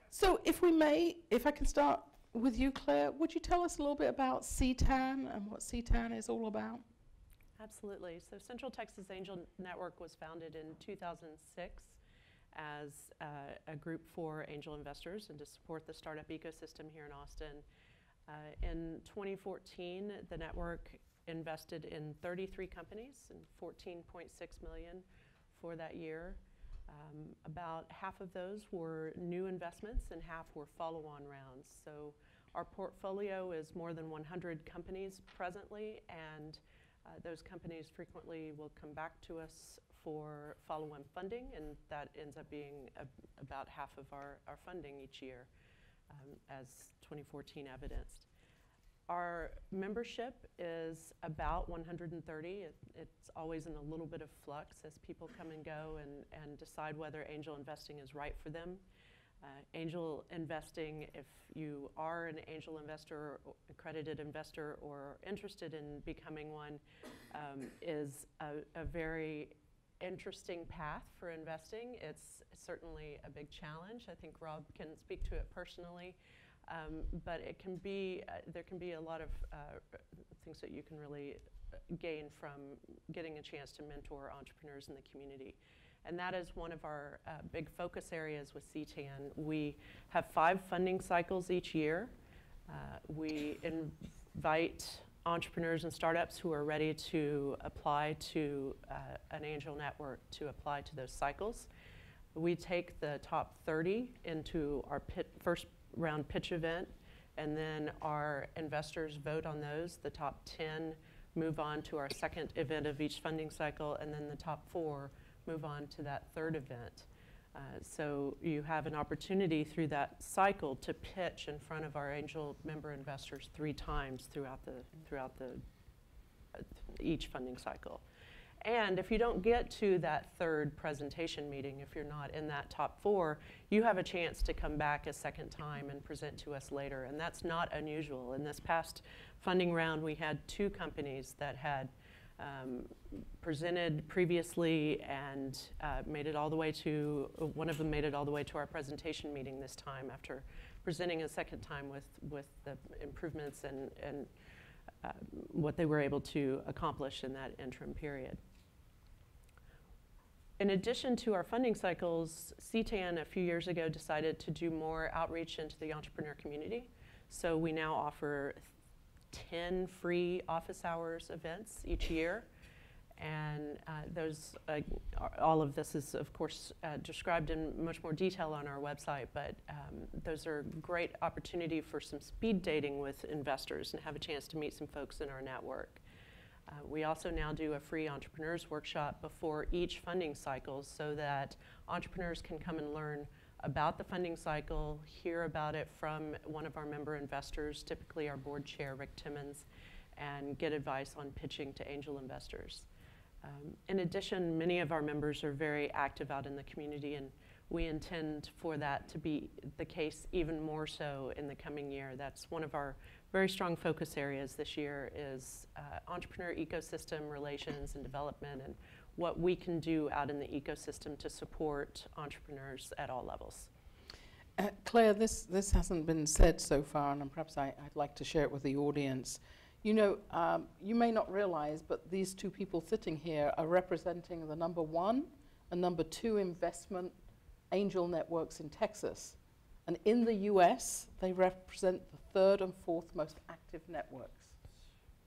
So if I can start with you, Claire, would you tell us a little bit about CTAN and what CTAN is all about? Absolutely. So Central Texas Angel Network was founded in 2006 as a group for angel investors and to support the startup ecosystem here in Austin. In 2014, the network invested in 33 companies and $14.6 million for that year. About half of those were new investments and half were follow-on rounds. So our portfolio is more than 100 companies presently, and those companies frequently will come back to us for follow-on funding, and that ends up being about half of our funding each year, as 2014 evidenced. Our membership is about 130. It's always in a little bit of flux as people come and go and decide whether angel investing is right for them. Angel investing, if you are an angel investor, accredited investor, or interested in becoming one, is a very interesting path for investing. It's certainly a big challenge. I think Rob can speak to it personally. But it can be, there can be a lot of things that you can really gain from getting a chance to mentor entrepreneurs in the community. And that is one of our big focus areas with CTAN. We have 5 funding cycles each year. We invite entrepreneurs and startups who are ready to apply to an angel network to apply to those cycles. We take the top 30 into our first round pitch event, and then our investors vote on those. The top 10 move on to our second event of each funding cycle, and then the top 4 move on to that third event. So you have an opportunity through that cycle to pitch in front of our angel member investors 3 times throughout each funding cycle. And if you don't get to that third presentation meeting, if you're not in that top 4, you have a chance to come back a second time and present to us later. And that's not unusual. In this past funding round, we had 2 companies that had presented previously and made it all the way to, one of them made it all the way to our presentation meeting this time after presenting a second time with the improvements and what they were able to accomplish in that interim period. In addition to our funding cycles, CTAN a few years ago decided to do more outreach into the entrepreneur community. So we now offer 10 free office hours events each year. And all of this is, of course, described in much more detail on our website, but those are a great opportunity for some speed dating with investors and have a chance to meet some folks in our network. We also now do a free entrepreneurs workshop before each funding cycle so that entrepreneurs can come and learn about the funding cycle, hear about it from one of our member investors, typically our board chair, Rick Timmons, and get advice on pitching to angel investors. In addition, many of our members are very active out in the community, and we intend for that to be the case even more so in the coming year. That's one of our very strong focus areas this year is entrepreneur ecosystem relations and development and what we can do out in the ecosystem to support entrepreneurs at all levels. Claire, this hasn't been said so far, and perhaps I'd like to share it with the audience. You know, you may not realize, but these 2 people sitting here are representing the #1 and #2 investment angel networks in Texas. And in the US, they represent the 3rd and 4th most active networks.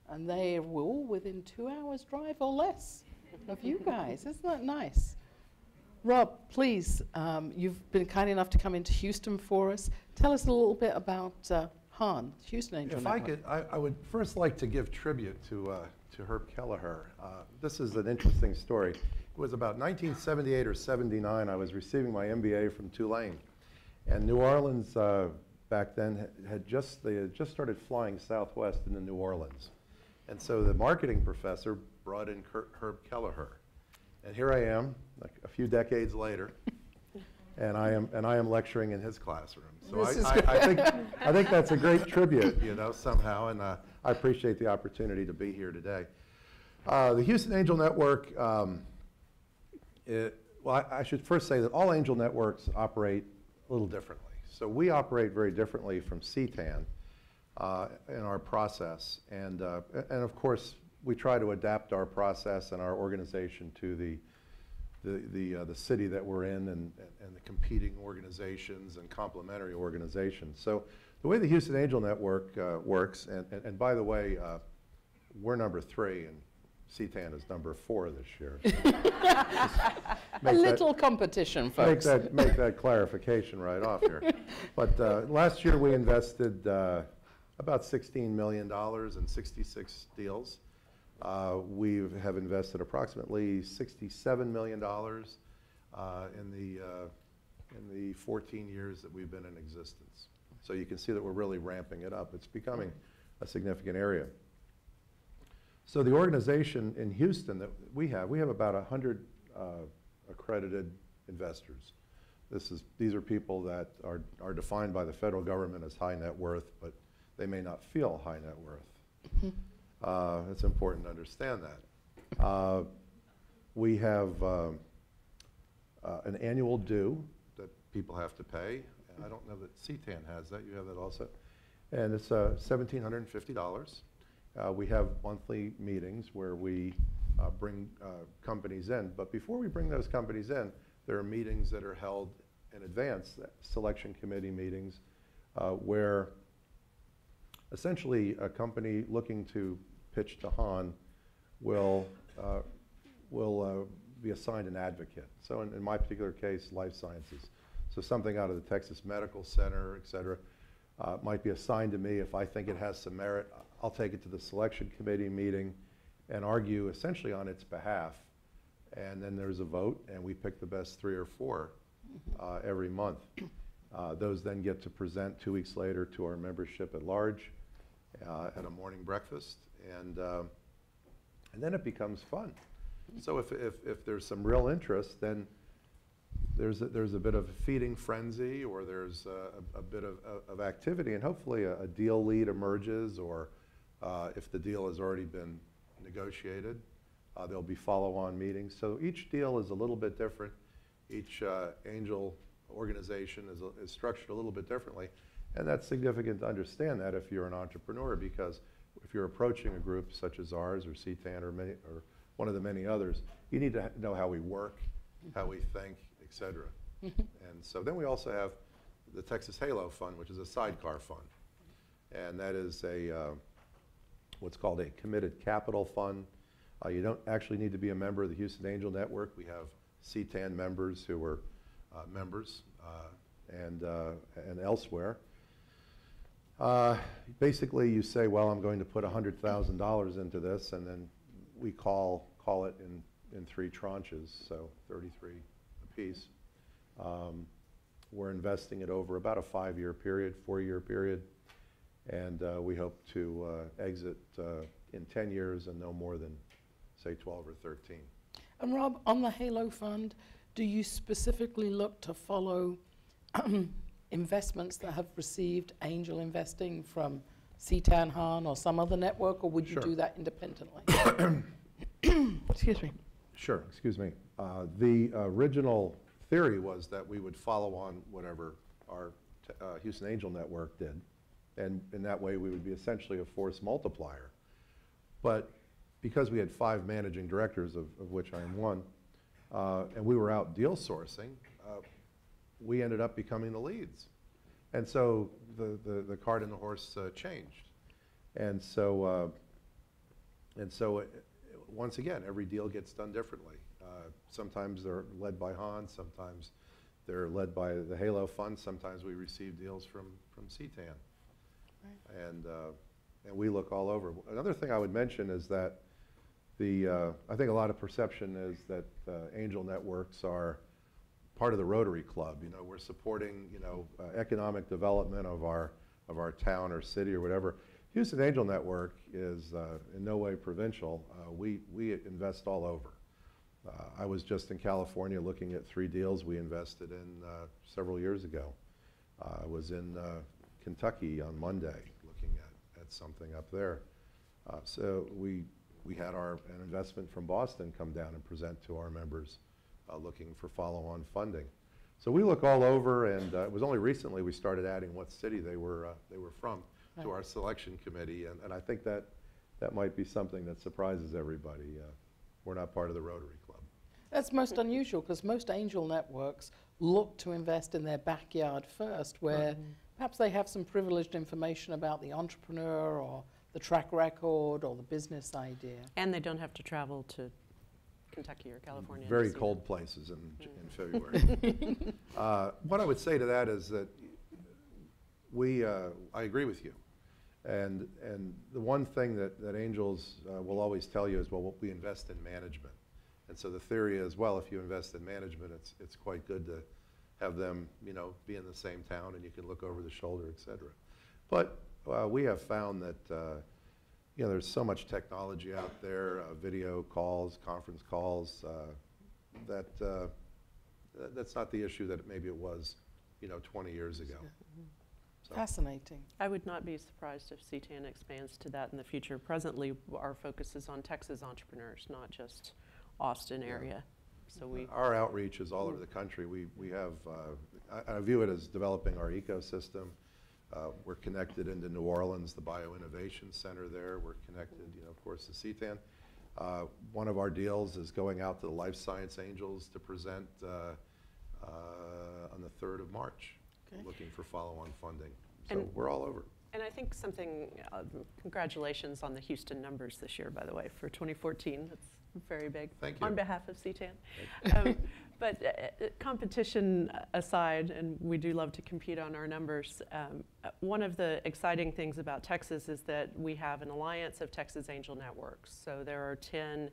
And they are all within 2 hours drive or less of you guys. Isn't that nice? Rob, please, you've been kind enough to come into Houston for us. Tell us a little bit about HAN, Houston Angel Network. If I could, I would first like to give tribute to Herb Kelleher. This is an interesting story. It was about 1978 or 79. I was receiving my MBA from Tulane. And New Orleans back then they had just started flying Southwest into New Orleans. And so the marketing professor brought in Herb Kelleher. And here I am, like a few decades later, and I am lecturing in his classroom. So I think that's a great tribute, you know, somehow, and I appreciate the opportunity to be here today. The Houston Angel Network, well, I should first say that all angel networks operate little differently. So we operate very differently from CTAN in our process. And of course, we try to adapt our process and our organization to the city that we're in and the competing organizations and complementary organizations. So the way the Houston Angel Network works, and by the way, we're number 3 and CTAN is number 4 this year. So a little competition, folks. Make that clarification right off here. But last year we invested about $16 million in 66 deals. We have invested approximately $67 million in the 14 years that we've been in existence. So you can see that we're really ramping it up. It's becoming a significant area. So the organization in Houston that we have about 100 accredited investors. These are people that are defined by the federal government as high net worth, but they may not feel high net worth. It's important to understand that. We have an annual due that people have to pay. I don't know that CTAN has that. You have that also. And it's $1,750. We have monthly meetings where we bring companies in. But before we bring those companies in, there are meetings that are held in advance, selection committee meetings, where essentially a company looking to pitch to Hahn will be assigned an advocate. So in my particular case, life sciences. So something out of the Texas Medical Center, et cetera, might be assigned to me. If I think it has some merit, I'll take it to the selection committee meeting and argue essentially on its behalf. And then there's a vote, and we pick the best 3 or 4 every month. Those then get to present 2 weeks later to our membership at large at a morning breakfast, and then it becomes fun. So if there's some real interest, then there's a bit of a feeding frenzy, or there's a bit of activity, and hopefully a deal lead emerges, or if the deal has already been negotiated, there'll be follow-on meetings. So each deal is a little bit different. Each angel organization is structured a little bit differently, and that's significant to understand that if you're an entrepreneur, because if you're approaching a group such as ours or CTAN or one of the many others, you need to know how we work, how we think, et cetera. And so then we also have the Texas Halo Fund, which is a sidecar fund, and that is what's called a committed capital fund. You don't actually need to be a member of the Houston Angel Network. We have CTAN members who are members and elsewhere. Basically, you say, well, I'm going to put $100,000 into this, and then we call it in 3 tranches, so 33 apiece. We're investing it over about a 5-year period, 4-year period, and we hope to exit in 10 years and no more than, say, 12 or 13. And Rob, on the Halo Fund, do you specifically look to follow investments that have received angel investing from CTAN, Hahn, or some other network, or would you do that independently? Excuse me. Sure, excuse me. The original theory was that we would follow on whatever our Houston Angel Network did, and in that way we would be essentially a force multiplier. But because we had 5 managing directors, of which I am one, and we were out deal sourcing, we ended up becoming the leads. And so the cart and the horse changed. And so once again, every deal gets done differently. Sometimes they're led by Hahn, sometimes they're led by the Halo Fund, sometimes we receive deals from CTAN. Right. And we look all over. Another thing I would mention is that I think a lot of perception is that angel networks are part of the Rotary Club. You know, we're supporting, you know, economic development of our town or city or whatever. Houston Angel Network is in no way provincial. We invest all over. I was just in California looking at 3 deals we invested in several years ago. I was in Kentucky on Monday looking at something up there. So we had an investment from Boston come down and present to our members looking for follow-on funding. So we look all over, and it was only recently we started adding what city they were from to our selection committee, and I think that might be something that surprises everybody. We're not part of the Rotary Club. That's most unusual, because most angel networks look to invest in their backyard first, where perhaps they have some privileged information about the entrepreneur or the track record or the business idea. And they don't have to travel to Kentucky or California. Very cold places in February. What I would say to that is that I agree with you. And the one thing that angels will always tell you is, well, we invest in management. And so the theory is, well, if you invest in management, it's quite good to have them, be in the same town and you can look over the shoulder, et cetera. But we have found that, there's so much technology out there, video calls, conference calls, that's not the issue that maybe it was, 20 years ago. So. Fascinating. I would not be surprised if CTAN expands to that in the future. Presently, our focus is on Texas entrepreneurs, not just Austin area. So our outreach is all over the country. We have, I view it as developing our ecosystem. We're connected into New Orleans, the Bioinnovation Center there. We're connected, of course, to CTAN. One of our deals is going out to the Life Science Angels to present on the 3rd of March, looking for follow-on funding. So we're all over. And I think congratulations on the Houston numbers this year, by the way, for 2014. That's very big. Thank you. On behalf of CTAN. But competition aside, and we do love to compete on our numbers, one of the exciting things about Texas is that we have an alliance of Texas Angel Networks. So there are 10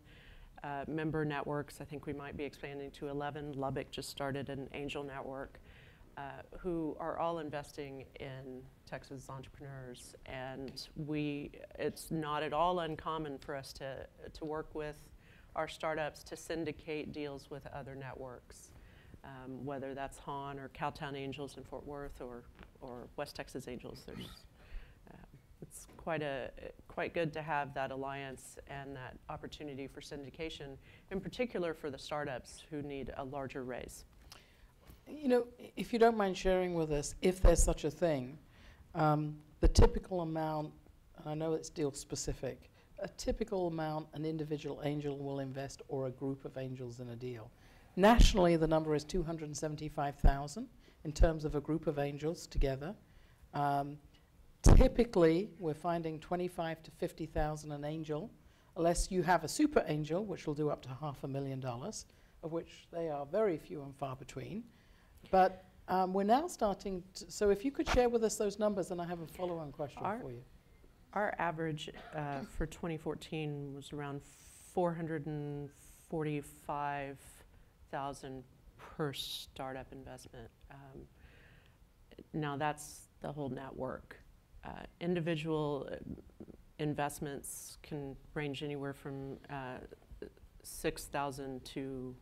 member networks. I think we might be expanding to 11. Lubbock just started an angel network who are all investing in Texas entrepreneurs. And it's not at all uncommon for us to work with our startups to syndicate deals with other networks, whether that's HAN or Cowtown Angels in Fort Worth or West Texas Angels. It's quite good to have that alliance and that opportunity for syndication, in particular for the startups who need a larger raise. If you don't mind sharing with us, if there's such a thing, the typical amount, and I know it's deal specific, a typical amount an individual angel will invest or a group of angels in a deal. Nationally, the number is 275,000 in terms of a group of angels together. Typically, we're finding 25 to 50,000 an angel, unless you have a super angel, which will do up to $500,000, of which they are very few and far between. But we're now starting to, so if you could share with us those numbers, and I have a follow-on question for you. Our average for 2014 was around 445,000 per startup investment. Now that's the whole network. Individual investments can range anywhere from 6,000 to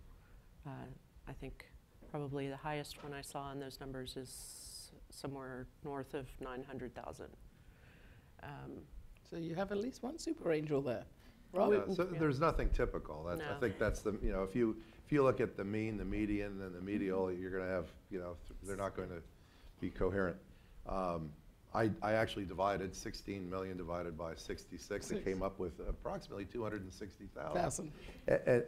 I think probably the highest one I saw in those numbers is somewhere north of 900,000. So you have at least one super angel there. So there's nothing typical. I think that's the, if you look at the mean, the median, and the medial, you're going to have, they're not going to be coherent. I actually divided 16 million divided by 66 and came up with approximately 260,000.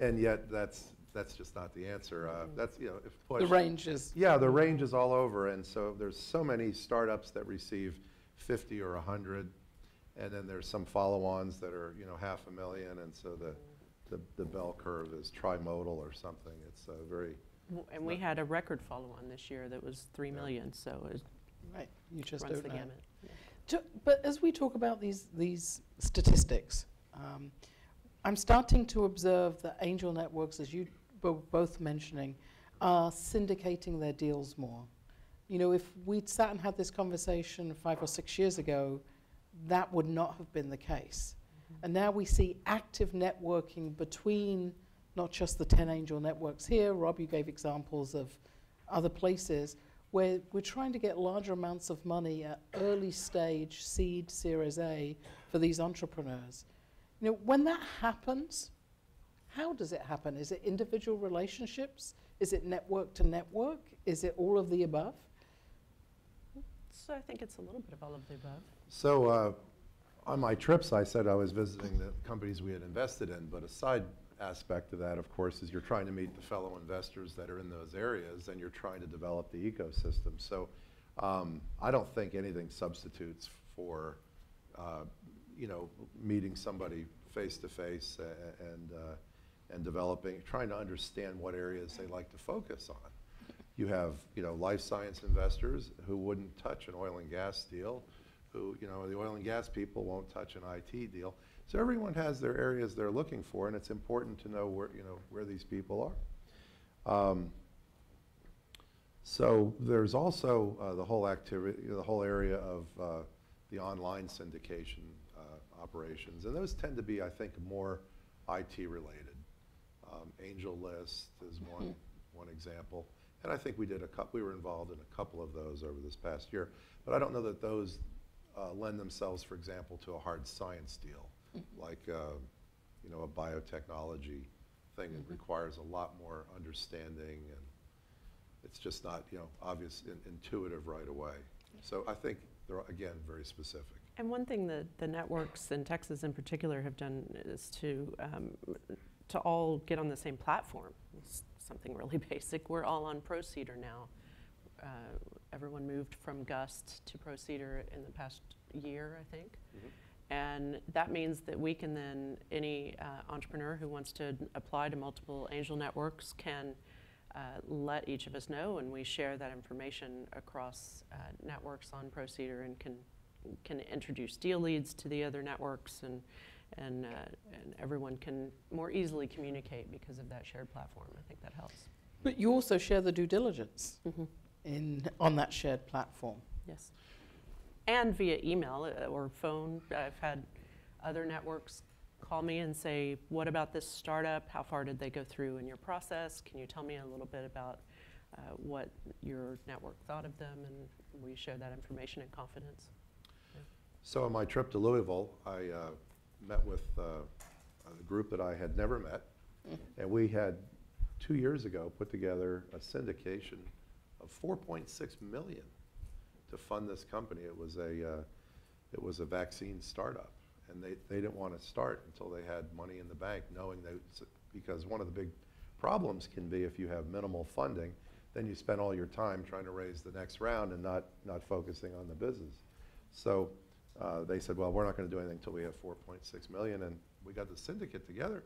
And yet that's just not the answer. That's, if pushed. The range is. Yeah, the range is all over. And so there's so many startups that receive 50 or 100. And then there's some follow-ons that are, $500,000, and so the bell curve is trimodal or something. It's very. And we had a record follow-on this year that was 3 million. So it right, you just runs don't the know. gamut. But as we talk about these statistics, I'm starting to observe that angel networks, as you were both mentioning, are syndicating their deals more. If we'd sat and had this conversation 5 or 6 years ago, that would not have been the case. And now we see active networking between not just the 10 angel networks here. Rob, you gave examples of other places where we're trying to get larger amounts of money at early stage seed Series A for these entrepreneurs. When that happens, How does it happen? Is it individual relationships? Is it network to network? Is it all of the above? So I think it's a little bit of all of the above. So on my trips, I said I was visiting the companies we had invested in, but a side aspect of that, of course, is you're trying to meet the fellow investors that are in those areas, and you're trying to develop the ecosystem. So I don't think anything substitutes for meeting somebody face to face and developing, trying to understand what areas they like to focus on. You have life science investors who wouldn't touch an oil and gas deal, who the oil and gas people won't touch an IT deal. So everyone has their areas they're looking for, and it's important to know where these people are. So there's also the whole activity, the whole area of the online syndication operations, and those tend to be, I think, more IT related. Angel List is one example, and I think we were involved in a couple of those over this past year. But I don't know that those lend themselves, for example, to a hard science deal, like a biotechnology thing. It requires a lot more understanding, and it's just not obvious, intuitive right away. So I think they're, again, very specific. And one thing that the networks in Texas in particular have done is to all get on the same platform. It's something really basic. We're all on ProCedar now. Everyone moved from Gust to ProCedar in the past year, I think. And that means that we can then, any entrepreneur who wants to apply to multiple angel networks can let each of us know, and we share that information across networks on ProCedar, and can introduce deal leads to the other networks, and everyone can more easily communicate because of that shared platform. I think that helps. But you also share the due diligence on that shared platform. Yes. And via email or phone. I've had other networks call me and say, what about this startup? How far did they go through in your process? Can you tell me a little bit about what your network thought of them? And we share that information in confidence. Yeah. So on my trip to Louisville, I met with a group that I had never met. And we had 2 years ago put together a syndication of $4.6 million to fund this company. It was a vaccine startup, and they didn't want to start until they had money in the bank, knowing that, because one of the big problems can be if you have minimal funding, then you spend all your time trying to raise the next round and not focusing on the business. So they said, well, we're not going to do anything until we have $4.6 million, and we got the syndicate together,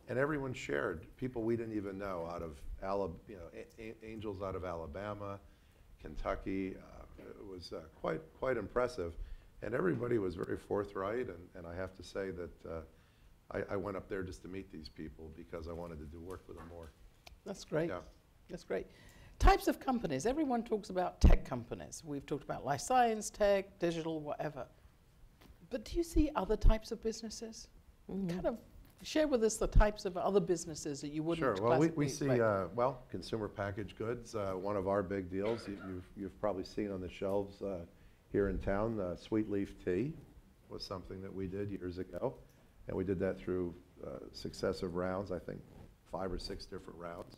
and everyone shared. People we didn't even know, out of angels out of Alabama, Kentucky. It was quite impressive, and everybody was very forthright. And I have to say that I went up there just to meet these people because I wanted to do work with them more. That's great. Yeah. That's great. Types of companies. Everyone talks about tech companies. We've talked about life science, tech, digital, whatever. But do you see other types of businesses? Kind of share with us the types of other businesses that you wouldn't. Sure. Well, we see consumer packaged goods. One of our big deals you've probably seen on the shelves here in town. Sweet leaf tea was something that we did years ago, and we did that through successive rounds. I think 5 or 6 different rounds.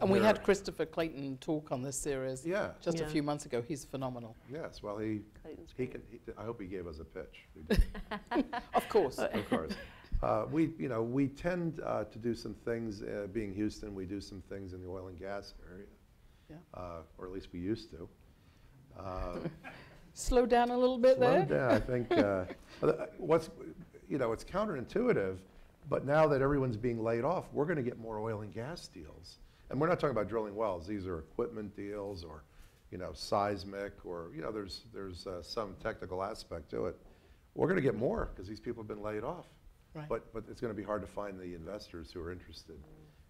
And we had Christopher Clayton talk on this series just a Yeah. few months ago. He's phenomenal. Yes, well, I hope he gave us a pitch. Of course. Of course. We tend to do some things, being Houston, we do some things in the oil and gas area, or at least we used to. Slow down a little bit there. Slow down, I think. It's counterintuitive, but now that everyone's being laid off, we're going to get more oil and gas deals. And we're not talking about drilling wells. These are equipment deals, or seismic, or there's some technical aspect to it. We're going to get more because these people have been laid off. Right. But it's going to be hard to find the investors who are interested,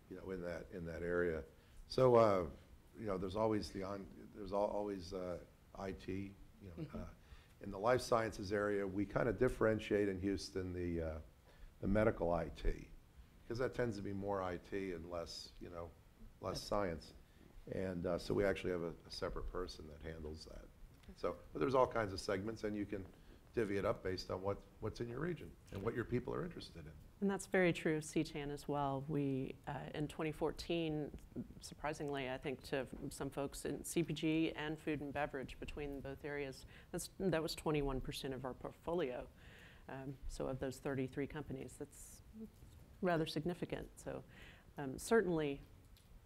in that area. So there's always IT. In the life sciences area, we kind of differentiate in Houston the medical IT, because that tends to be more IT and less science. And so we actually have a separate person that handles that. So, but there's all kinds of segments, and you can divvy it up based on what's in your region and what your people are interested in. And that's very true of CTAN as well. We, in 2014, surprisingly, I think to some folks in CPG and food and beverage between both areas, that was 21% of our portfolio. So of those 33 companies, that's rather significant. So certainly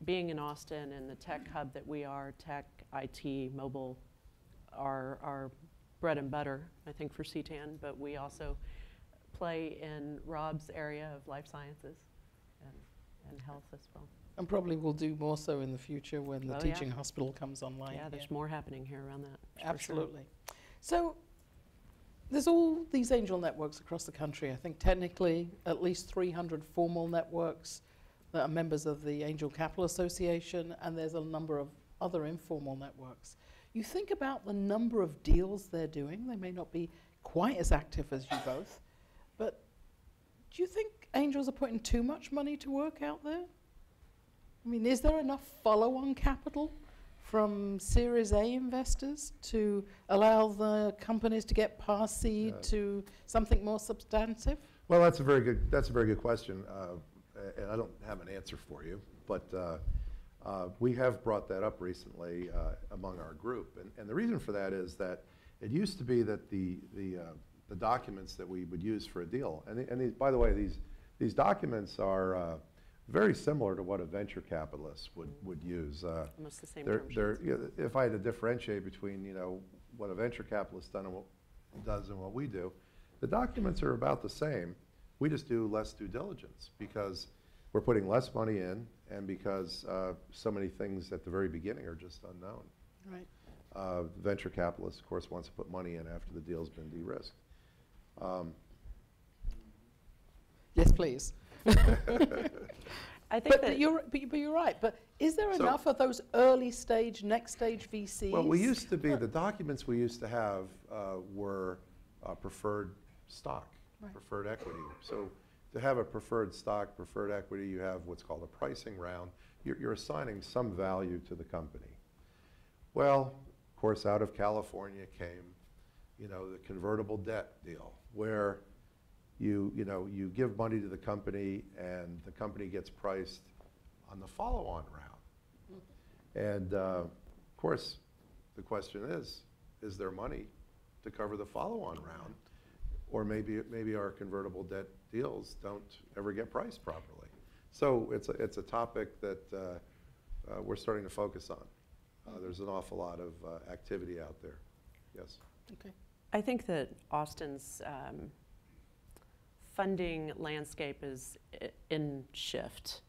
being in Austin and the tech hub that we are, tech, IT, mobile, are our bread and butter, I think, for CTAN, but we also play in Rob's area of life sciences and health as well. And probably will do more so in the future when the Oh, teaching yeah. hospital comes online. Yeah, there's more happening here around that. for sure. Absolutely. So there's all these angel networks across the country. I think technically at least 300 formal networks that are members of the Angel Capital Association, and there's a number of other informal networks. You think about the number of deals they're doing. They may not be quite as active as you both, but do you think angels are putting too much money to work out there? I mean, is there enough follow-on capital from Series A investors to allow the companies to get past seed to something more substantive? Well, that's a very good question, and I don't have an answer for you, but we have brought that up recently among our group, and the reason for that is that it used to be that the documents that we would use for a deal, and by the way, these documents are very similar to what a venture capitalist would use. Almost the same if I had to differentiate between what a venture capitalist does and what we do, the documents are about the same. We just do less due diligence because we're putting less money in, and because so many things at the very beginning are just unknown. Right. Venture capitalist, of course, wants to put money in after the deal's been de-risked. Yes, please. I think but you're right. But is there enough of those early stage, next stage VCs? Well, we used to be, the documents we used to have were preferred stock, right. preferred equity. So to have a preferred stock, preferred equity, you have what's called a pricing round. You're assigning some value to the company. Well, of course, out of California came, the convertible debt deal, where you give money to the company and the company gets priced on the follow-on round. And of course, the question is there money to cover the follow-on round? Or maybe our convertible debt deals don't ever get priced properly. So it's a topic that we're starting to focus on. There's an awful lot of activity out there. Yes. Okay. I think that Austin's funding landscape is in shift.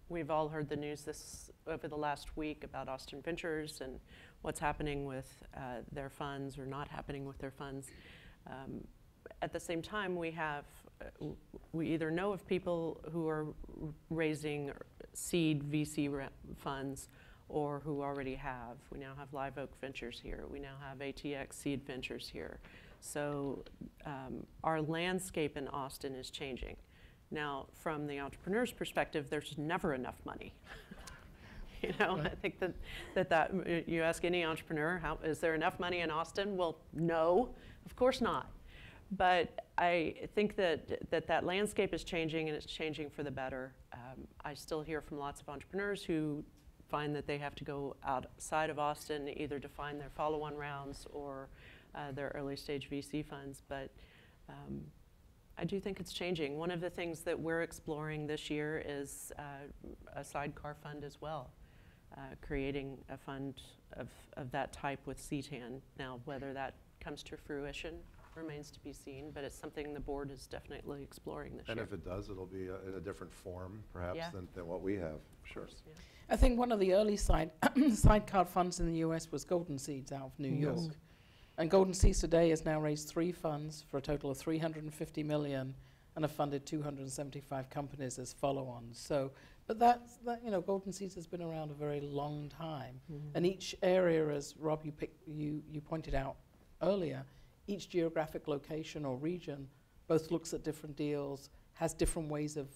We've all heard the news over the last week about Austin Ventures and what's happening with their funds or not happening with their funds. At the same time, we either know of people who are raising seed VC funds or who already have. We now have Live Oak Ventures here. We now have ATX Seed Ventures here. So our landscape in Austin is changing. Now, from the entrepreneur's perspective, there's never enough money. I think that you ask any entrepreneur, is there enough money in Austin? Well, no, of course not. But I think that landscape is changing, and it's changing for the better. I still hear from lots of entrepreneurs who find that they have to go outside of Austin either to find their follow-on rounds or their early stage VC funds, but I do think it's changing. One of the things that we're exploring this year is a sidecar fund as well, creating a fund of that type with CTAN. Now, whether that comes to fruition remains to be seen, but it's something the board is definitely exploring this year. And if it does, it'll be in a different form, perhaps, Yeah. than what we have. Sure. Yeah. I think one of the early sidecar funds in the US was Golden Seeds out of New York. Yes. And Golden Seeds today has now raised 3 funds for a total of $350 million and have funded 275 companies as follow-ons. So, but Golden Seeds has been around a very long time. And each area, as Rob, you pointed out earlier, each geographic location or region both looks at different deals, has different ways of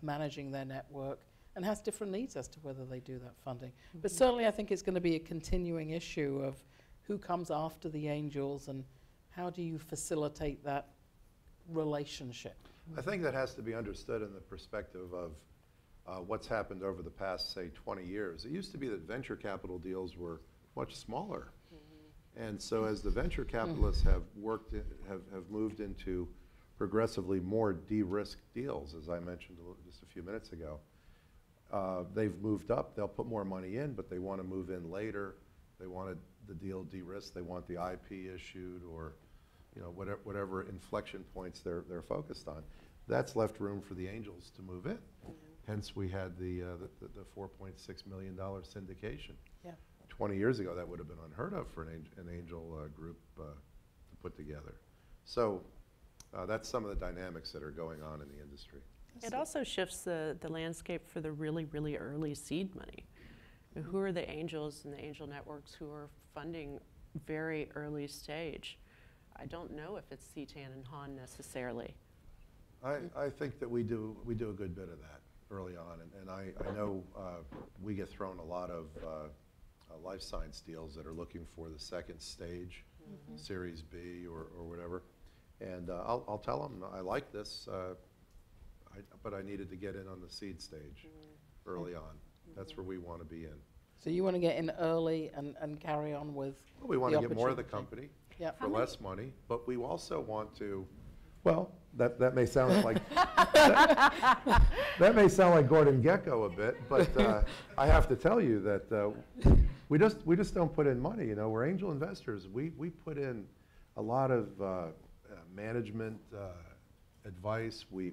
managing their network, and has different needs as to whether they do that funding. But certainly I think it's going to be a continuing issue of who comes after the angels and how do you facilitate that relationship? I think that has to be understood in the perspective of what's happened over the past, say, 20 years. It used to be that venture capital deals were much smaller. And so as the venture capitalists have moved into progressively more de-risked deals, as I mentioned just a few minutes ago, they've moved up. They'll put more money in, but they want to move in later. They wanted the deal de-risked. They want the IP issued, or whatever inflection points they're focused on. That's left room for the angels to move in. Hence, we had the $4.6 million syndication. Yeah. 20 years ago, that would have been unheard of for an angel group to put together. So that's some of the dynamics that are going on in the industry. It also shifts the landscape for the really, really early seed money. Who are the angels and the angel networks who are funding very early stage? I don't know if it's CTAN and Han necessarily. I think that we do a good bit of that early on, and I know we get thrown a lot of life science deals that are looking for the second stage, Series B or whatever, and I'll tell them I like this, but I needed to get in on the seed stage early on. That's where we want to be in. So you want to get in early and carry on with Well, we want to get more of the company for less money, but we also want to, well, that may sound like that may sound like Gordon Gekko a bit, but I have to tell you that we just don't put in money. We're angel investors. We put in a lot of management advice. We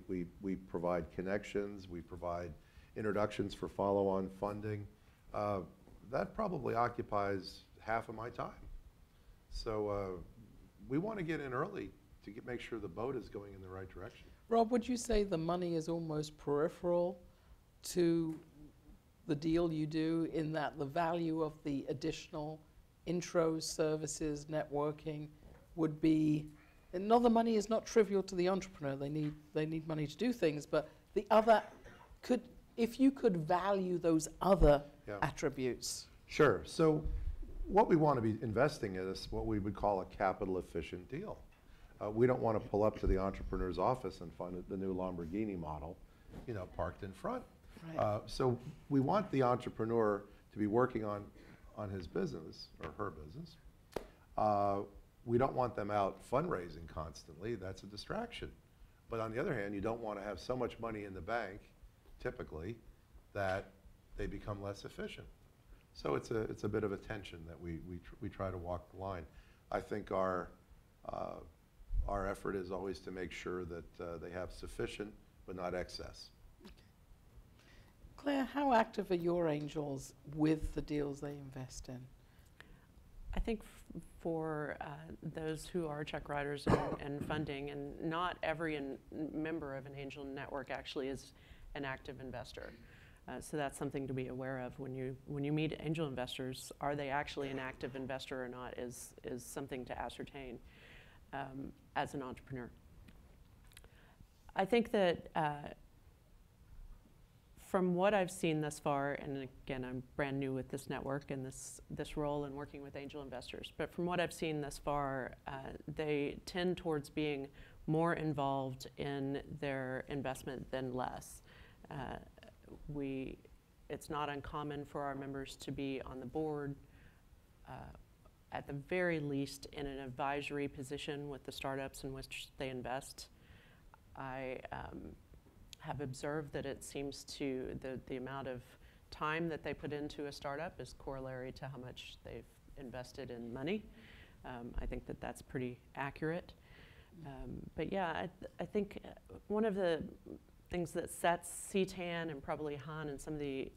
provide connections. We provide introductions for follow-on funding. That probably occupies half of my time. So we want to get in early to make sure the boat is going in the right direction. Rob, would you say the money is almost peripheral to the deal you do, in that the value of the additional intros, services, networking would be, and the money is not trivial to the entrepreneur. They need money to do things, but the other if you could value those other attributes. Sure. So what we want to be investing in is what we would call a capital efficient deal. We don't want to pull up to the entrepreneur's office and find the new Lamborghini model, parked in front. Right. So we want the entrepreneur to be working on his business or her business. We don't want them out fundraising constantly. That's a distraction. But on the other hand, you don't want to have so much money in the bank, typically, that they become less efficient. So it's a bit of a tension that we try to walk the line. I think our effort is always to make sure that they have sufficient but not excess. Okay. Claire, how active are your angels with the deals they invest in? I think for those who are check writers and funding, and not every member of an angel network actually is an active investor. So that's something to be aware of when you meet angel investors. Are they actually an active investor or not is something to ascertain as an entrepreneur. I think that from what I've seen thus far, and again, I'm brand new with this network and this role in working with angel investors, but from what I've seen thus far, they tend towards being more involved in their investment than less. It's not uncommon for our members to be on the board, at the very least in an advisory position with the startups in which they invest. I have observed that it seems to, the amount of time that they put into a startup is corollary to how much they've invested in money. I think that that's pretty accurate. But yeah, I think one of the things that sets CTAN and probably Han and some of the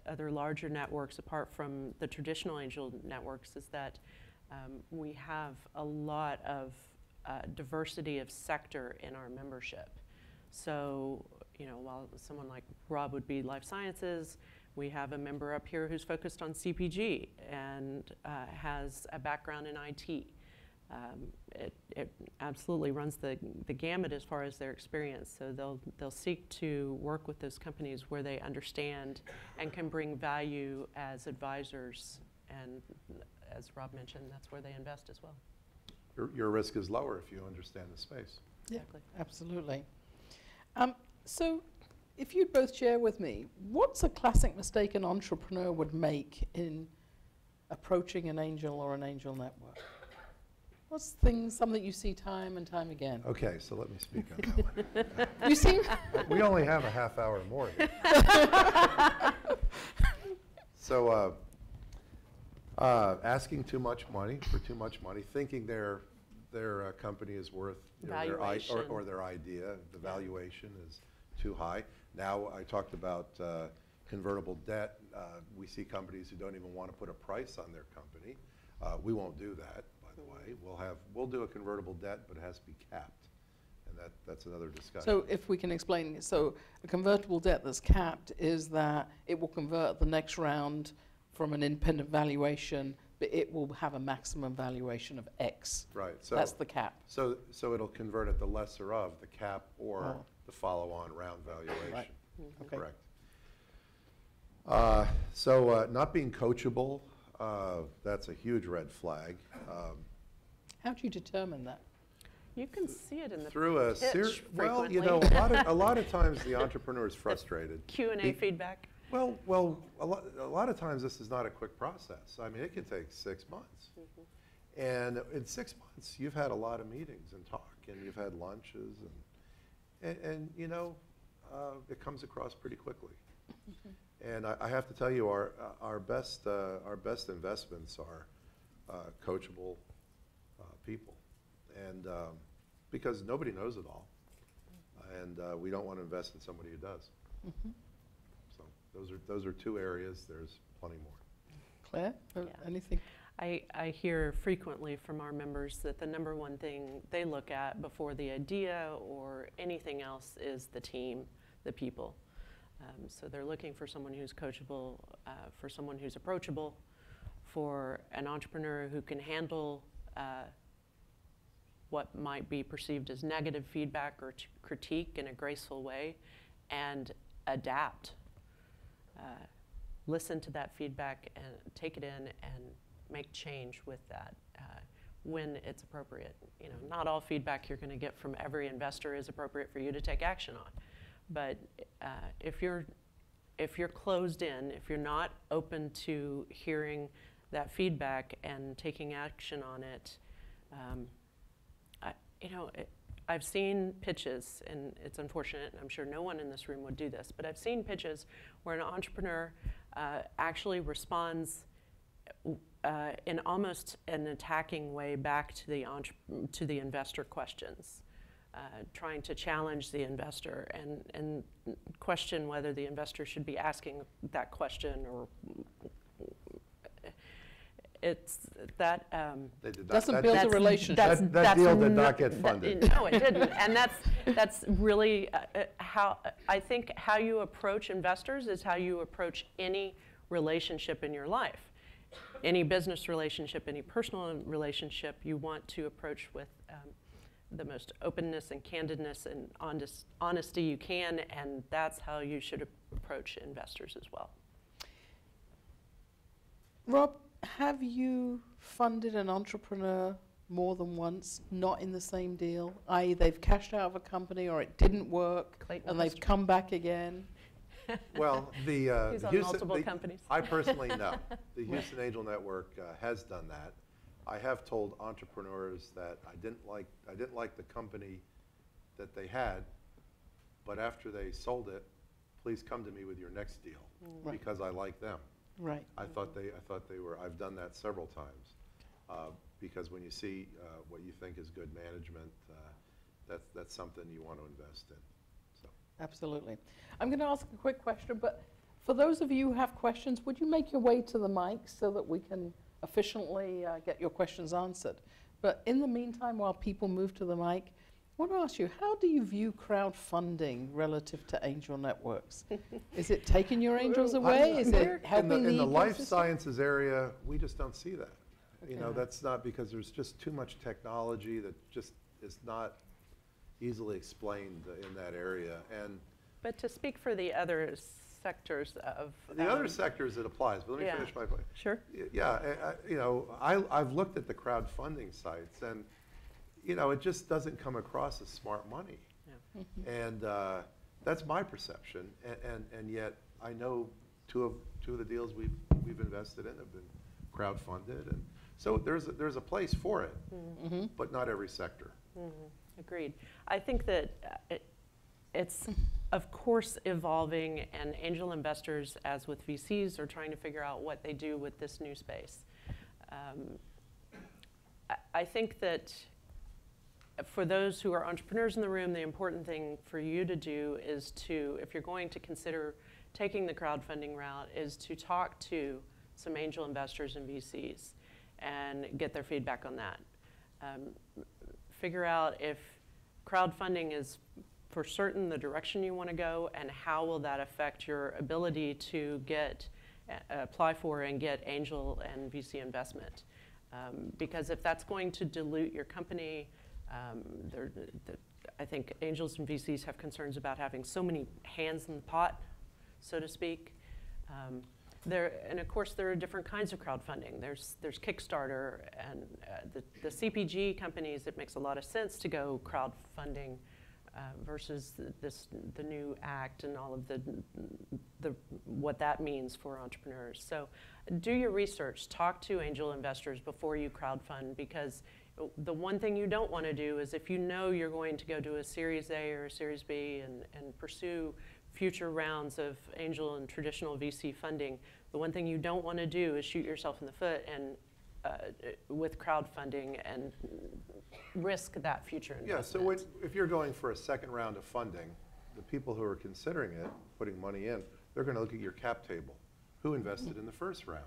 other larger networks apart from the traditional angel networks is that we have a lot of diversity of sector in our membership. So, while someone like Rob would be life sciences, we have a member up here who's focused on CPG and has a background in IT. It absolutely runs the gamut as far as their experience. So they'll seek to work with those companies where they understand and can bring value as advisors. And as Rob mentioned, that's where they invest as well. your risk is lower if you understand the space. Exactly. Absolutely. So if you'd both share with me, what's a classic mistake an entrepreneur would make in approaching an angel or an angel network? What's something you see time and time again? Okay, so let me speak on that one. You see? We only have a half hour more here. So asking too much money for too much money, thinking their company is worth, Valuation. or their idea, the valuation is too high. Now I talked about convertible debt. We see companies who don't even want to put a price on their company. We won't do that, by the way. We'll do a convertible debt, but it has to be capped, and that's another discussion. So if we can explain, so a convertible debt that's capped is that it will convert the next round from an independent valuation, but it will have a maximum valuation of X. Right. So That's the cap. So it'll convert at the lesser of the cap or the follow-on round valuation. Right. Okay. Correct. So not being coachable, that's a huge red flag. How do you determine that? You can see it in the Through a pitch well, you frequently. know, a lot of times the entrepreneur is frustrated. Q&A feedback. Well, a lot of times this is not a quick process. I mean, it can take 6 months. And in 6 months, you've had a lot of meetings and talk, and you've had lunches, and you know, it comes across pretty quickly. And I have to tell you, our best investments are coachable people, and because nobody knows it all, and we don't want to invest in somebody who does. So those are two areas. There's plenty more. Claire, Yeah. anything? I hear frequently from our members that the number one thing they look at before the idea or anything else is the team, the people. So they're looking for someone who's coachable, for someone who's approachable, for an entrepreneur who can handle what might be perceived as negative feedback or critique in a graceful way, and adapt. Listen to that feedback and take it in and make change with that when it's appropriate. You know, not all feedback you're going to get from every investor is appropriate for you to take action on. But if you're closed in, if you're not open to hearing that feedback and taking action on it, I've seen pitches, and it's unfortunate, and I'm sure no one in this room would do this, but I've seen pitches where an entrepreneur actually responds in almost an attacking way back to the investor questions, trying to challenge the investor and question whether the investor should be asking that question, or it's that Doesn't build a relationship. That deal did not get funded. No, it didn't, and that's really how I think how you approach investors is how you approach any relationship in your life. Any business relationship, any personal relationship, you want to approach with the most openness and candidness and honesty you can, and that's how you should approach investors as well. Rob, have you funded an entrepreneur more than once, not in the same deal? I.e., they've cashed out of a company or it didn't work, Clayton and they've come back again? Well, He's on multiple companies. I personally know. The Houston Angel Network has done that. I have told entrepreneurs that I didn't like the company that they had, but after they sold it, please come to me with your next deal, Right. because I like them. Right. I thought they were. I've done that several times, because when you see what you think is good management, that's something you want to invest in. So. Absolutely. I'm going to ask a quick question, but for those of you who have questions, would you make your way to the mic so that we can efficiently get your questions answered? But in the meantime, while people move to the mic, I want to ask you, how do you view crowdfunding relative to angel networks? Is it taking your angels away? Is it helping in the life ecosystem? sciences area, we just don't see that. Okay. You know, that's not because there's just too much technology that just is not easily explained in that area. And But to speak for the other sectors of the other sectors it applies. But let me yeah. finish my point. Sure. Yeah, you know, I've looked at the crowdfunding sites, and you know, it just doesn't come across as smart money. Yeah. And that's my perception. And yet, I know two of the deals we've invested in have been crowdfunded, and so there's a place for it, but not every sector. Agreed. I think that it's of course evolving, and angel investors, as with VCs, are trying to figure out what they do with this new space. I think that for those who are entrepreneurs in the room, the important thing for you to do is to, if you're going to consider taking the crowdfunding route, is to talk to some angel investors and VCs and get their feedback on that. Figure out if crowdfunding is for certain the direction you want to go, and how will that affect your ability to get, apply for and get angel and VC investment. Because if that's going to dilute your company, I think angels and VCs have concerns about having so many hands in the pot, so to speak. And of course, there are different kinds of crowdfunding. There's Kickstarter, and the CPG companies, it makes a lot of sense to go crowdfunding versus the new act and all of the what that means for entrepreneurs. So do your research, talk to angel investors before you crowdfund, because the one thing you don't want to do is, if you know you're going to go do a Series A or a Series B and pursue future rounds of angel and traditional VC funding, the one thing you don't want to do is shoot yourself in the foot and with crowdfunding and risk that future investment. Yeah, so if you're going for a second round of funding, the people who are considering it, putting money in, they're going to look at your cap table. Who invested in the first round?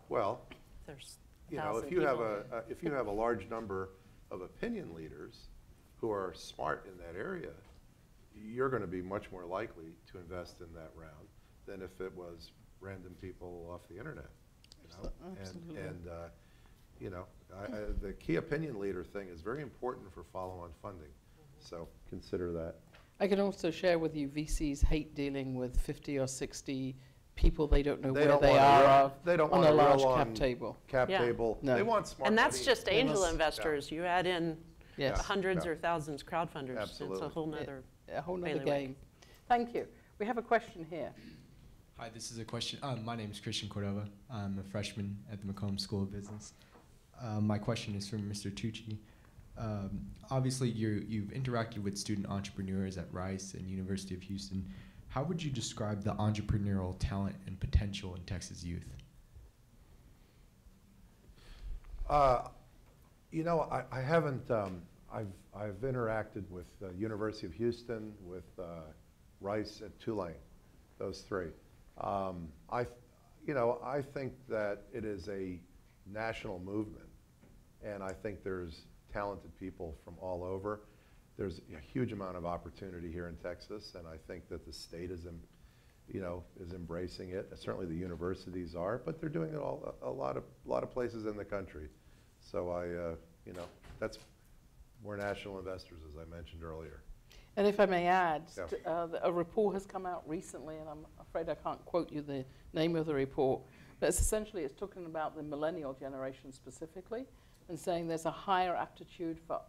Well, there's you know, if you have a large number of opinion leaders who are smart in that area, you're going to be much more likely to invest in that round than if it was random people off the internet. You know? Absolutely. And you know, the key opinion leader thing is very important for follow-on funding. So consider that. I can also share with you, VCs hate dealing with 50 or 60 people they don't know where they are on a large cap table. Cap table. No. They want smart And that's money. just angel investors. Yeah. You add in hundreds or thousands crowdfunders. Absolutely. It's a whole nother game. Thank you. We have a question here. Hi, this is a question. My name is Christian Cordova. I'm a freshman at the Macomb School of Business. My question is from Mr. Tucci. Obviously, you've interacted with student entrepreneurs at Rice and University of Houston. How would you describe the entrepreneurial talent and potential in Texas youth? You know, I haven't. I've interacted with University of Houston, with Rice, and Tulane, those three. I think that it is a national movement, and I think there's talented people from all over. There's a huge amount of opportunity here in Texas, and I think that the state is embracing it. Certainly the universities are, but they're doing it a lot of places in the country. So we're national investors, as I mentioned earlier. And if I may add, a report has come out recently, and I'm afraid I can't quote you the name of the report, but it's talking about the millennial generation specifically, and saying there's a higher aptitude for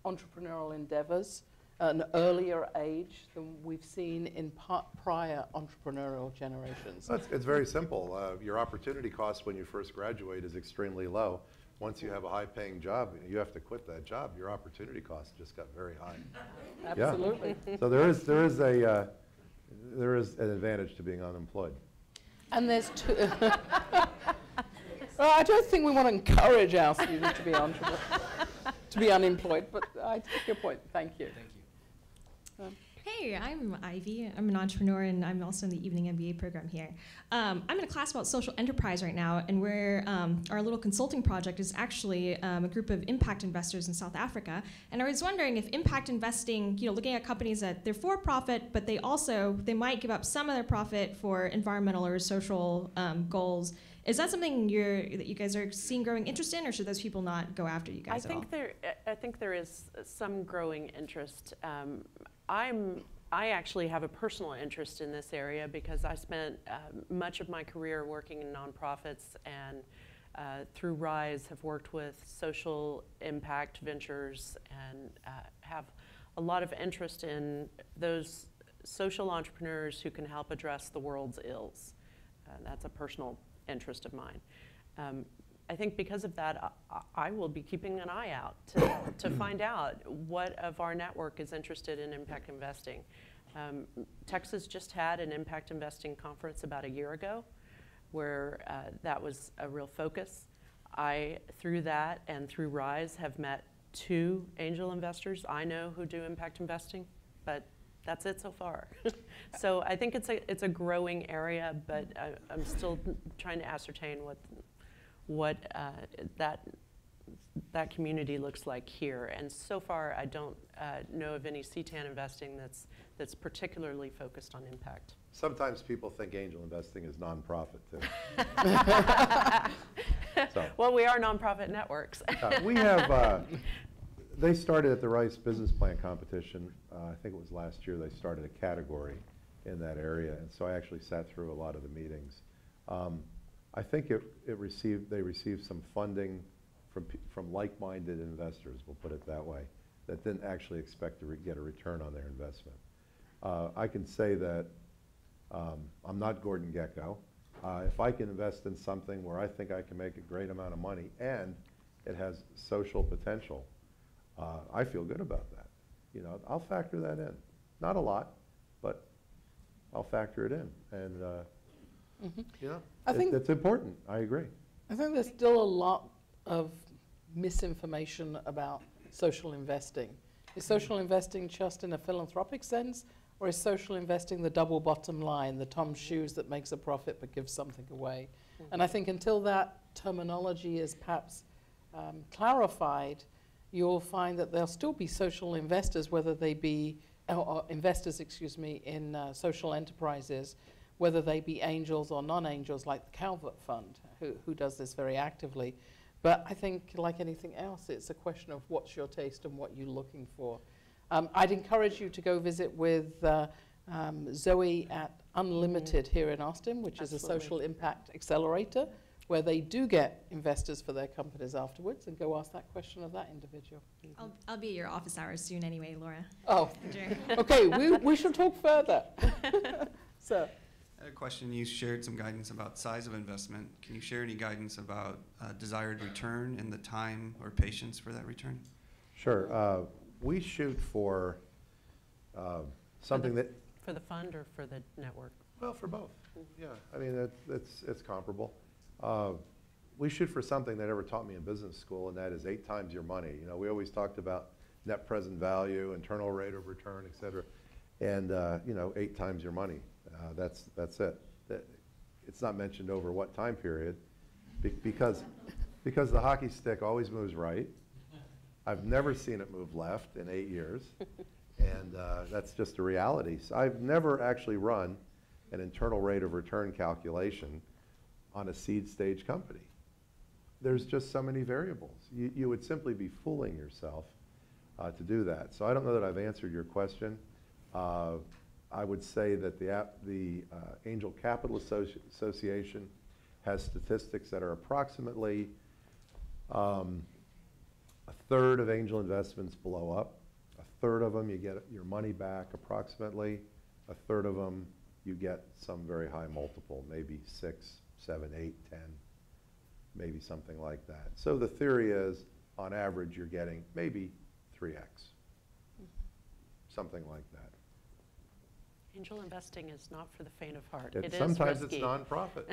entrepreneurial endeavors at an earlier age than we've seen in prior entrepreneurial generations. It's very simple. Your opportunity cost when you first graduate is extremely low. Once you have a high-paying job, you have to quit that job. Your opportunity cost just got very high. Absolutely. Yeah. So there is an advantage to being unemployed. And there's two. Well, I don't think we want to encourage our students to be unemployed, but I take your point. Thank you. Thank you. Hey, I'm Ivy. I'm an entrepreneur, and I'm also in the evening MBA program here. I'm in a class about social enterprise right now, and our little consulting project is actually a group of impact investors in South Africa. And I was wondering if impact investing, looking at companies that they're for profit, but they might give up some of their profit for environmental or social goals. Is that something that you guys are seeing growing interest in, or should those people not go after you guys at all? I think there is some growing interest. I actually have a personal interest in this area because I spent much of my career working in nonprofits and through RISE, have worked with social impact ventures and have a lot of interest in those social entrepreneurs who can help address the world's ills. That's a personal interest of mine. I think because of that, I will be keeping an eye out to find out what of our network is interested in impact investing. Texas just had an impact investing conference about a year ago where that was a real focus. I, through that and through RISE, have met 2 angel investors I know who do impact investing, but that's it so far. So I think it's a growing area, but I'm still trying to ascertain what that community looks like here. And so far, I don't know of any CTAN investing that's particularly focused on impact. Sometimes people think angel investing is nonprofit too. So, well, we are nonprofit networks. we have, they started at the Rice Business Plan Competition. I think it was last year they started a category in that area. And so I actually sat through a lot of the meetings. I think they received some funding from like-minded investors, we'll put it that way, that didn't actually expect to get a return on their investment. I can say that I'm not Gordon Gekko. If I can invest in something where I think I can make a great amount of money and it has social potential, I feel good about that. You know, I'll factor that in. Not a lot, but I'll factor it in. And you know, I think that's important. I agree. I think there's still a lot of misinformation about social investing. Is social investing just in a philanthropic sense, or is social investing the double bottom line, the Tom's shoes that makes a profit but gives something away? And I think until that terminology is perhaps clarified, you'll find that there'll still be social investors, whether they be, or investors, excuse me, in social enterprises, whether they be angels or non-angels, like the Calvert Fund, who does this very actively. But I think, like anything else, it's a question of what's your taste and what you're looking for. I'd encourage you to go visit with Zoe at Unlimited here in Austin, which is a social impact accelerator, where they do get investors for their companies afterwards, and go ask that question of that individual. I'll be at your office hours soon anyway, Laura. Oh, okay, we shall talk further. So. I had a question. You shared some guidance about size of investment. Can you share any guidance about desired return and the time or patience for that return? Sure. We shoot for something that... For the fund or for the network? Well, for both. Yeah, I mean, it's comparable. We shoot for something that ever taught me in business school, and that is 8 times your money. You know, we always talked about net present value, internal rate of return, et cetera. And, you know, 8 times your money. That's it. It's not mentioned over what time period, because the hockey stick always moves right. I've never seen it move left in 8 years, and that's just a reality. So I've never actually run an internal rate of return calculation on a seed stage company. There's just so many variables. You would simply be fooling yourself to do that. So I don't know that I've answered your question. I would say that the Angel Capital Association has statistics that are approximately a third of angel investments blow up. A third of them you get your money back approximately. A third of them you get some very high multiple, maybe 6, 7, 8, 10, maybe something like that. So the theory is, on average, you're getting maybe 3x, something like that. Angel investing is not for the faint of heart. Sometimes risky. it's nonprofit.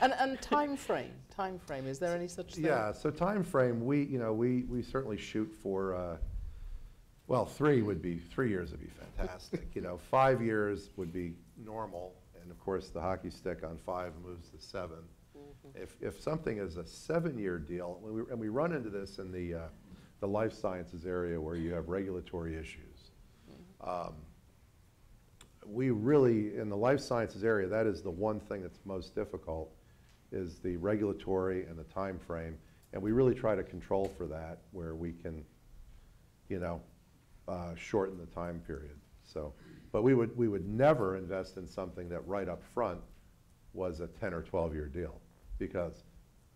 And time frame, is there any such thing? Yeah, so time frame, we certainly shoot for, well, 3 years would be fantastic. 5 years would be normal, and of course the hockey stick on 5 moves to 7. If something is a 7-year deal, and we run into this in the life sciences area where you have regulatory issues. We really, in the life sciences area, that is the one thing that's most difficult, is the regulatory and the time frame. And we really try to control for that, where we can, shorten the time period. So, but we would never invest in something that right up front was a 10 or 12-year deal, because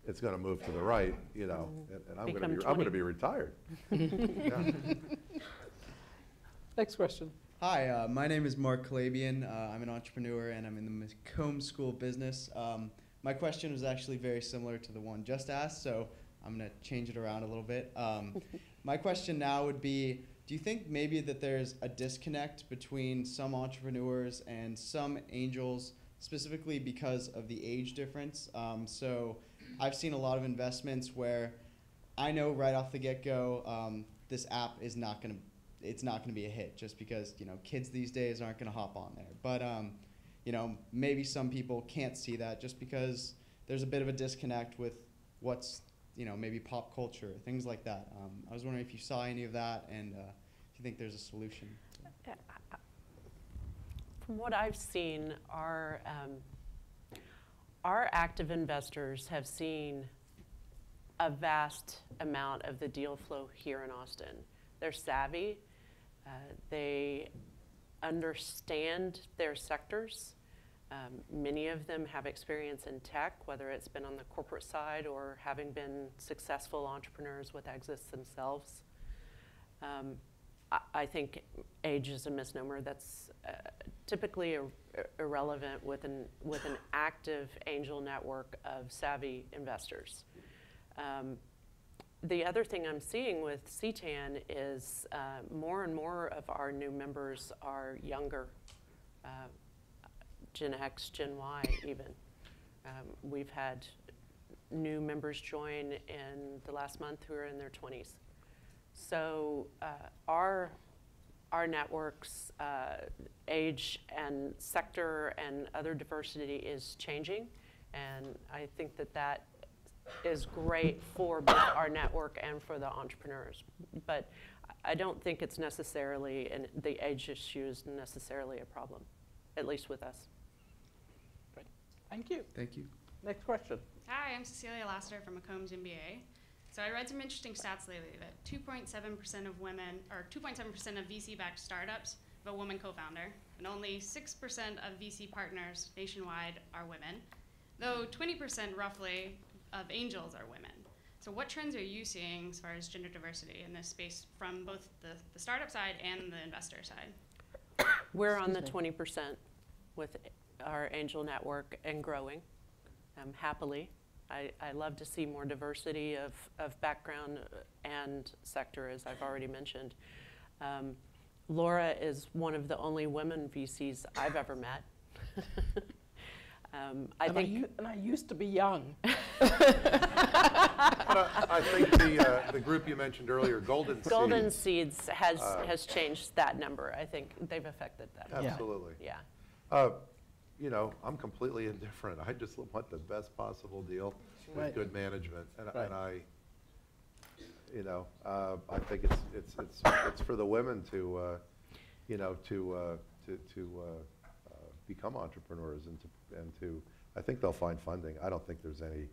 it's going to move to the right, you know, and I'm Become going to be retired. Yeah. Next question. Hi, my name is Mark Calabian. I'm an entrepreneur and I'm in the Macomb School of Business. My question was actually very similar to the one just asked, so I'm going to change it around a little bit. My question now would be, do you think maybe that there's a disconnect between some entrepreneurs and some angels, specifically because of the age difference? So I've seen a lot of investments where I know right off the get-go this app is not going to it's not going to be a hit just because, you know, kids these days aren't going to hop on there. But, you know, maybe some people can't see that just because there's a bit of a disconnect with what's, you know, maybe pop culture, things like that. I was wondering if you saw any of that and if you think there's a solution. From what I've seen, our active investors have seen a vast amount of the deal flow here in Austin. They're savvy. They understand their sectors. Many of them have experience in tech, whether it's been on the corporate side or having been successful entrepreneurs with exits themselves. I think age is a misnomer. That's typically irrelevant with an active angel network of savvy investors. The other thing I'm seeing with CTAN is more and more of our new members are younger, Gen X, Gen Y even. We've had new members join in the last month who are in their 20s. So our network's age and sector and other diversity is changing, and I think that is great for both our network and for the entrepreneurs. But I don't think it's necessarily, and the age issue is necessarily a problem, at least with us. Great. Thank you. Thank you. Next question. Hi, I'm Cecilia Lassiter from Macomb's MBA. So I read some interesting stats lately that 2.7% of women, or 2.7% of VC-backed startups have a woman co-founder, and only 6% of VC partners nationwide are women, though 20% roughly of angels are women. So what trends are you seeing as far as gender diversity in this space from both the startup side and the investor side? We're on the 20% with our angel network and growing, happily. I love to see more diversity of background and sector, as I've already mentioned. Laura is one of the only women VCs I've ever met. I used to be young. But I think the group you mentioned earlier, Golden Seeds has changed that number. I think they've affected that. Absolutely. Yeah. You know, I'm completely indifferent. I just want the best possible deal with good management, and I, you know, I think it's for the women to, you know, to become entrepreneurs and to I think they'll find funding. I don't think there's any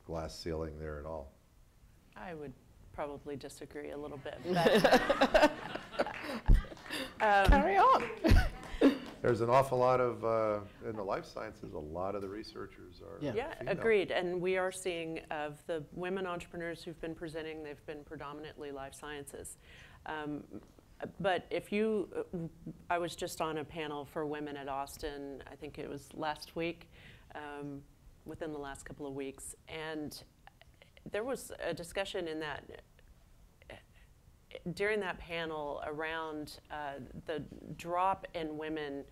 glass ceiling there at all. I would probably disagree a little bit, but carry on. There's an awful lot of, in the life sciences, a lot of the researchers are yeah, female. agreed. And we are seeing of the women entrepreneurs who've been presenting, they've been predominantly life sciences. But if you, I was just on a panel for women at Austin, I think it was last week, within the last couple of weeks, and there was a discussion in that, during that panel around the drop in women,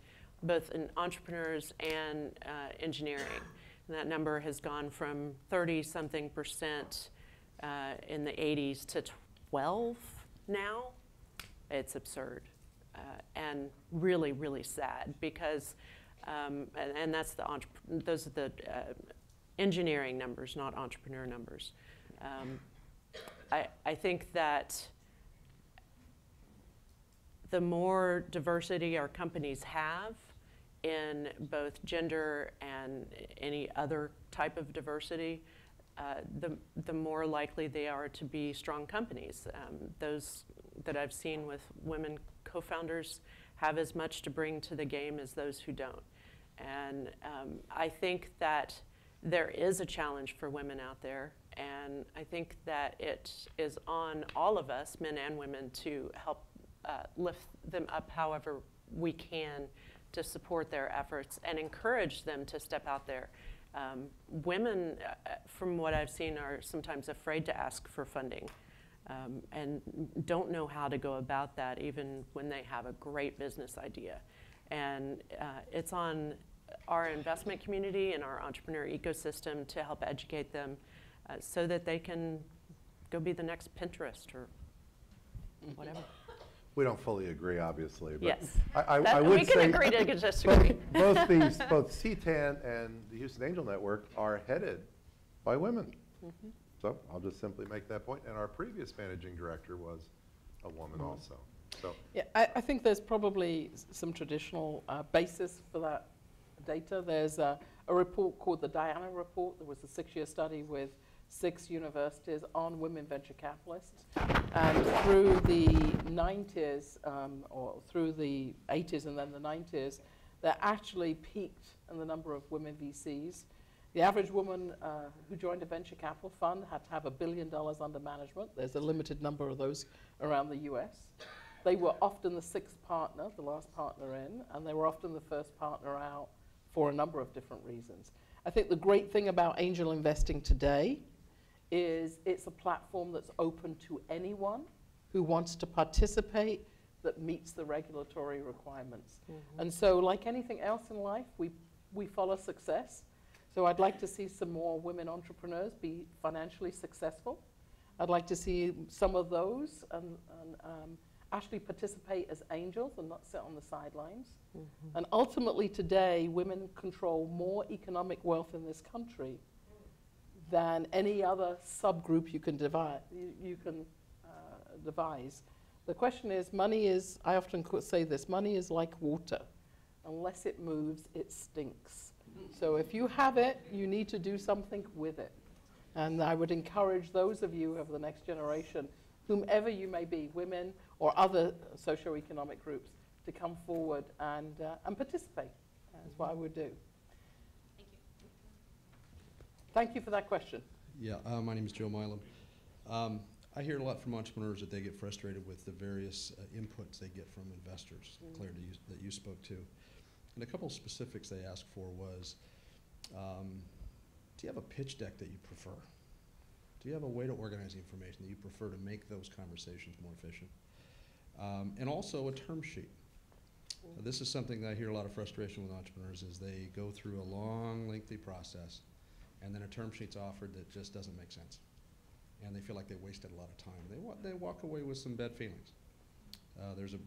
both in entrepreneurs and engineering. And that number has gone from 30-something% in the 80s to 12 now. It's absurd and really, really sad because, and that's those are the engineering numbers, not entrepreneur numbers. I think that the more diversity our companies have in both gender and any other type of diversity, the more likely they are to be strong companies. Those that I've seen with women co-founders have as much to bring to the game as those who don't. And I think that there is a challenge for women out there, and I think that it is on all of us, men and women, to help lift them up however we can to support their efforts and encourage them to step out there. Women, from what I've seen, are sometimes afraid to ask for funding and don't know how to go about that even when they have a great business idea. And it's on our investment community and our entrepreneur ecosystem to help educate them so that they can go be the next Pinterest or whatever. We don't fully agree, obviously. But Yes. I would we say can agree to disagree. both CTAN and the Houston Angel Network are headed by women. Mm-hmm. So I'll just simply make that point. And our previous managing director was a woman also. So Yeah, I think there's probably some traditional basis for that data. There's a report called the Diana Report. There was a 6-year study with 6 universities on women venture capitalists. And through the 90s, or through the 80s and then the 90s, that actually peaked in the number of women VCs. The average woman who joined a venture capital fund had to have $1 billion under management. There's a limited number of those around the US. They were often the 6th partner, the last partner in, and they were often the first partner out for a number of different reasons. I think the great thing about angel investing today is it's a platform that's open to anyone who wants to participate that meets the regulatory requirements. Mm-hmm. And so like anything else in life, we follow success. So I'd like to see some more women entrepreneurs be financially successful. I'd like to see some of those and actually participate as angels and not sit on the sidelines. Mm-hmm. And ultimately today, women control more economic wealth in this country than any other subgroup you can devise. The question is, money is, I often say this, money is like water. Unless it moves, it stinks. So if you have it, you need to do something with it. And I would encourage those of you of the next generation, whomever you may be, women or other socioeconomic groups, to come forward and participate. That's what I would do. Thank you for that question. Yeah, my name is Joe Milam. I hear a lot from entrepreneurs that they get frustrated with the various inputs they get from investors, Claire, that you spoke to. And a couple of specifics they asked for was, do you have a pitch deck that you prefer? Do you have a way to organize the information that you prefer to make those conversations more efficient? And also a term sheet. This is something that I hear a lot of frustration with entrepreneurs is they go through a long, lengthy process and then a term sheet's offered that just doesn't make sense. And they feel like they wasted a lot of time. They walk away with some bad feelings. There's a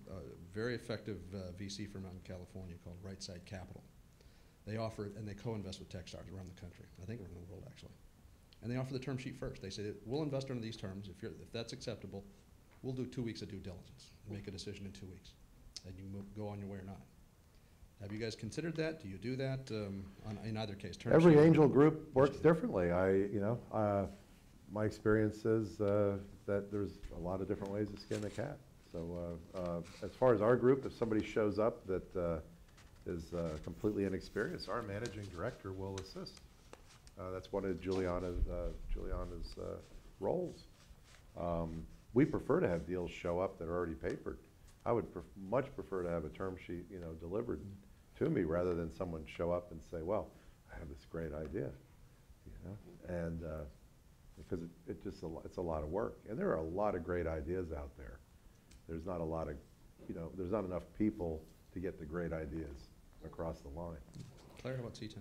very effective VC firm out in California called Right Side Capital. They offer it, and they co-invest with tech stars around the country, I think around the world actually. And they offer the term sheet first. They say, we'll invest under these terms. If that's acceptable, we'll do 2 weeks of due diligence and make a decision in 2 weeks. And you go on your way or not. Have you guys considered that? Do you do that in either case? Every angel group works differently. My experience is that there's a lot of different ways to skin a cat. So as far as our group, if somebody shows up that is completely inexperienced, our managing director will assist. That's one of Juliana's roles. We prefer to have deals show up that are already papered. I would much prefer to have a term sheet, delivered to me rather than someone show up and say, "Well, I have this great idea," and because it's a lot of work, and there are a lot of great ideas out there. There's not a lot of, there's not enough people to get the great ideas across the line. Claire, how about C10?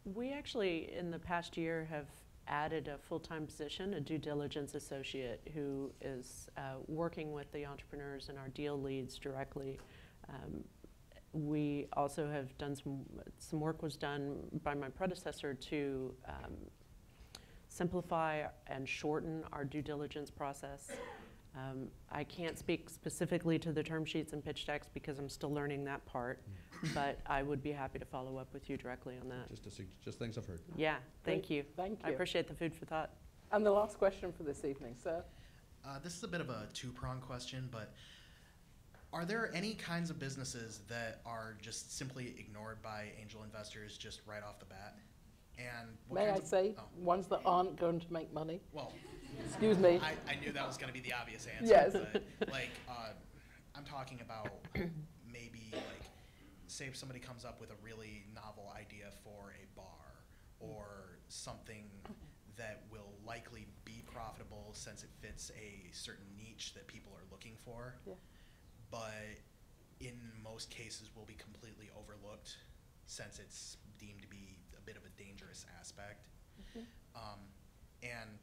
We actually, in the past year, have added a full-time position, a due diligence associate who is working with the entrepreneurs and our deal leads directly. We also have done some work was done by my predecessor to simplify and shorten our due diligence process. I can't speak specifically to the term sheets and pitch decks because I'm still learning that part, but I would be happy to follow up with you directly on that. Just things I've heard. Yeah, thank you. Thank you. I appreciate the food for thought. And the last question for this evening, sir. This is a bit of a two-pronged question, but are there any kinds of businesses that are just simply ignored by angel investors just right off the bat? And what May I kinds of- say, oh, ones that aren't going to make money? well, Excuse me. I knew that was going to be the obvious answer. Yes. But, like, I'm talking about maybe, like, say if somebody comes up with a really novel idea for a bar or something that will likely be profitable since it fits a certain niche that people are looking for, Yeah. but in most cases will be completely overlooked since it's deemed to be a bit of a dangerous aspect. And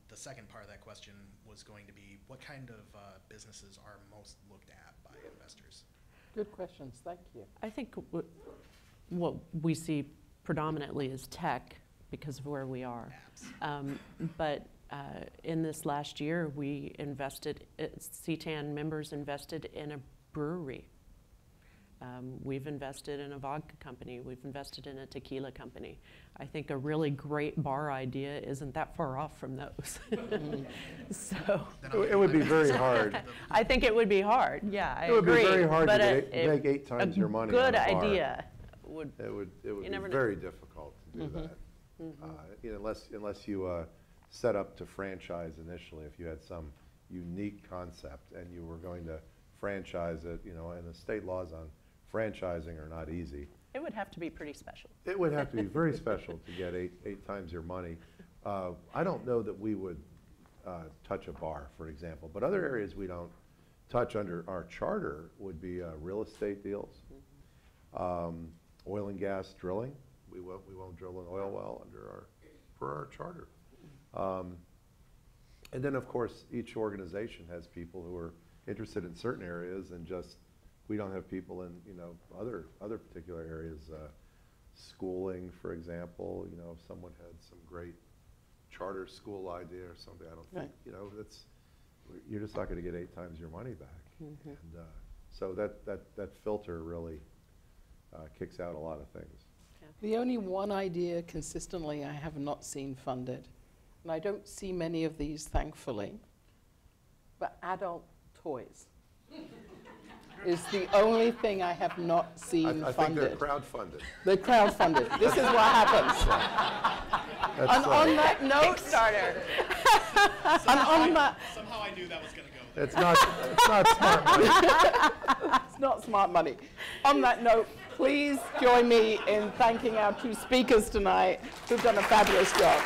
the second part of that question was going to be, what kind of businesses are most looked at by investors? Good questions, thank you. I think what we see predominantly is tech because of where we are. But in this last year, we invested, CTAN members invested in a brewery. We've invested in a vodka company. We've invested in a tequila company. I think a really great bar idea isn't that far off from those. So It would be very hard. I think it would be hard. Yeah, I It would agree. be very hard but to make 8 times your money good on a bar. idea would. It would be never know. very difficult to do that. You know, unless you set up to franchise initially, if you had some unique concept and you were going to franchise it, you know, and the state laws on franchising are not easy. It would have to be pretty special. It would have to be very special to get eight times your money. I don't know that we would touch a bar, for example, but other areas we don't touch under our charter would be real estate deals, oil and gas drilling. We won't drill an oil well per our charter. And then, of course, each organization has people who are interested in certain areas, and just we don't have people in, you know, other particular areas. Schooling, for example, you know, if someone had some great charter school idea or something, I don't think, you know, you're just not going to get 8 times your money back. And so that filter really kicks out a lot of things. The only one idea consistently I have not seen funded, and I don't see many of these, thankfully, but adult toys is the only thing I have not seen I think funded. they're crowdfunded. They're crowdfunded. This is what happens. And on that note, Kickstarter. and on that, Somehow I knew that was going to go there. It's not smart money. it's not smart money. On that note, please join me in thanking our 2 speakers tonight who've done a fabulous job.